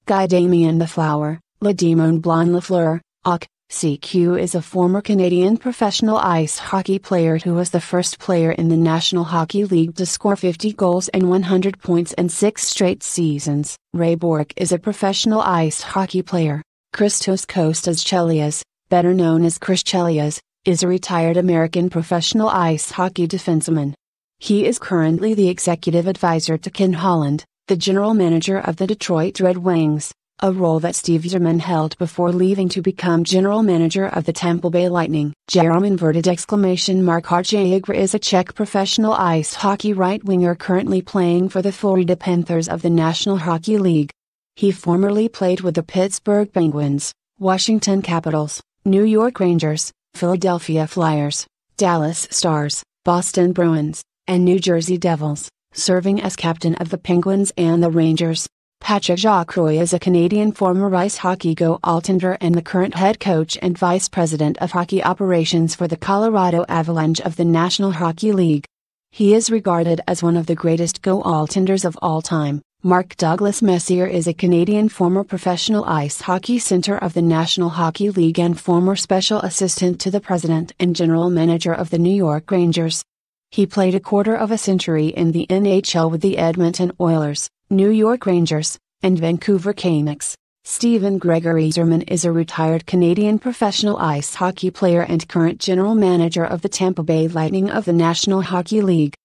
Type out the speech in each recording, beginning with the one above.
Guy Damien the Flower, Le Demon Blonde Lafleur, Ock, CQ is a former Canadian professional ice hockey player who was the first player in the National Hockey League to score 50 goals and 100 points in 6 straight seasons. Ray Bourque is a professional ice hockey player. Christos Kostas Chelias, better known as Chris Chelias, is a retired American professional ice hockey defenseman. He is currently the executive advisor to Ken Holland, the general manager of the Detroit Red Wings, a role that Steve Yzerman held before leaving to become general manager of the Tampa Bay Lightning. Jaromir Jágr is a Czech professional ice hockey right-winger currently playing for the Florida Panthers of the National Hockey League. He formerly played with the Pittsburgh Penguins, Washington Capitals, New York Rangers, Philadelphia Flyers, Dallas Stars, Boston Bruins, and New Jersey Devils, serving as captain of the Penguins and the Rangers. Patrick Jacroy is a Canadian former ice hockey goaltender and the current head coach and vice president of hockey operations for the Colorado Avalanche of the National Hockey League. He is regarded as one of the greatest goaltenders of all time. Mark Douglas Messier is a Canadian former professional ice hockey center of the National Hockey League and former special assistant to the president and general manager of the New York Rangers. He played a quarter of a century in the NHL with the Edmonton Oilers, New York Rangers, and Vancouver Canucks. Stephen Gregory Yzerman is a retired Canadian professional ice hockey player and current general manager of the Tampa Bay Lightning of the National Hockey League.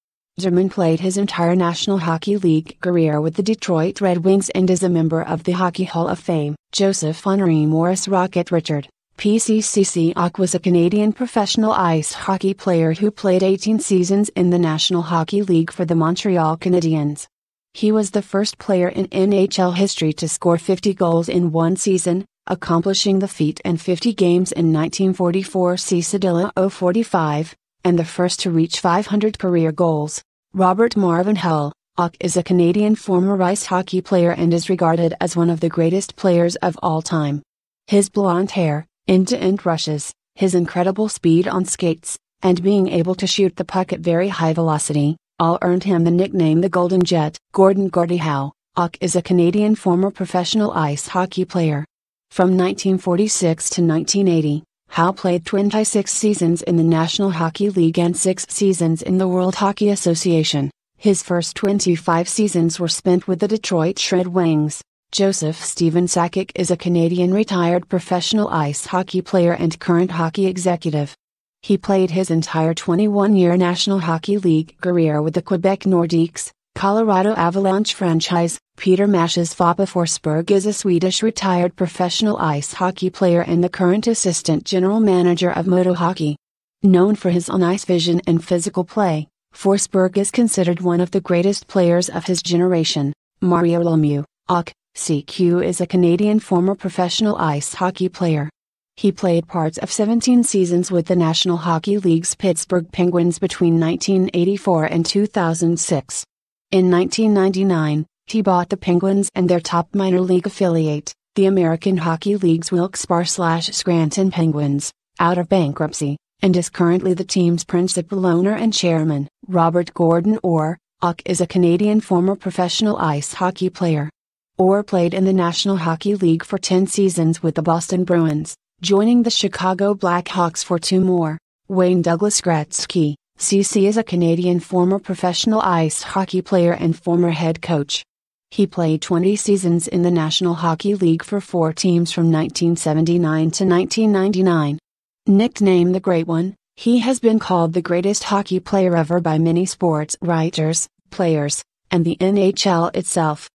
Yzerman played his entire National Hockey League career with the Detroit Red Wings and is a member of the Hockey Hall of Fame. Joseph Henri Morris Rocket Richard, PCCC Ock was a Canadian professional ice hockey player who played 18 seasons in the National Hockey League for the Montreal Canadiens. He was the first player in NHL history to score 50 goals in one season, accomplishing the feat in 50 games in 1944 Cedilla 045, and the first to reach 500 career goals. Robert Marvin Hull, Ock is a Canadian former ice hockey player and is regarded as one of the greatest players of all time. His blonde hair, end-to-end rushes, his incredible speed on skates, and being able to shoot the puck at very high velocity, all earned him the nickname the Golden Jet. Gordon "Gordie" Howe, Ock is a Canadian former professional ice hockey player. From 1946 to 1980, Howe played 26 seasons in the National Hockey League and 6 seasons in the World Hockey Association. His first 25 seasons were spent with the Detroit Red Wings. Joseph Steven Sakic is a Canadian retired professional ice hockey player and current hockey executive. He played his entire 21-year National Hockey League career with the Quebec Nordiques, Colorado Avalanche franchise. Peter Masches Foppa Forsberg is a Swedish retired professional ice hockey player and the current assistant general manager of Modo Hockey. Known for his on-ice vision and physical play, Forsberg is considered one of the greatest players of his generation. Mario Lemieux, Ock, CQ is a Canadian former professional ice hockey player. He played parts of 17 seasons with the National Hockey League's Pittsburgh Penguins between 1984 and 2006. In 1999, he bought the Penguins and their top minor league affiliate, the American Hockey League's Wilkes-Barre/Scranton Penguins, out of bankruptcy, and is currently the team's principal owner and chairman. Robert Gordon Orr, Ock is a Canadian former professional ice hockey player. Orr played in the National Hockey League for 10 seasons with the Boston Bruins, joining the Chicago Blackhawks for 2 more. Wayne Douglas Gretzky, CC is a Canadian former professional ice hockey player and former head coach. He played 20 seasons in the National Hockey League for 4 teams from 1979 to 1999. Nicknamed the Great One, he has been called the greatest hockey player ever by many sports writers, players, and the NHL itself.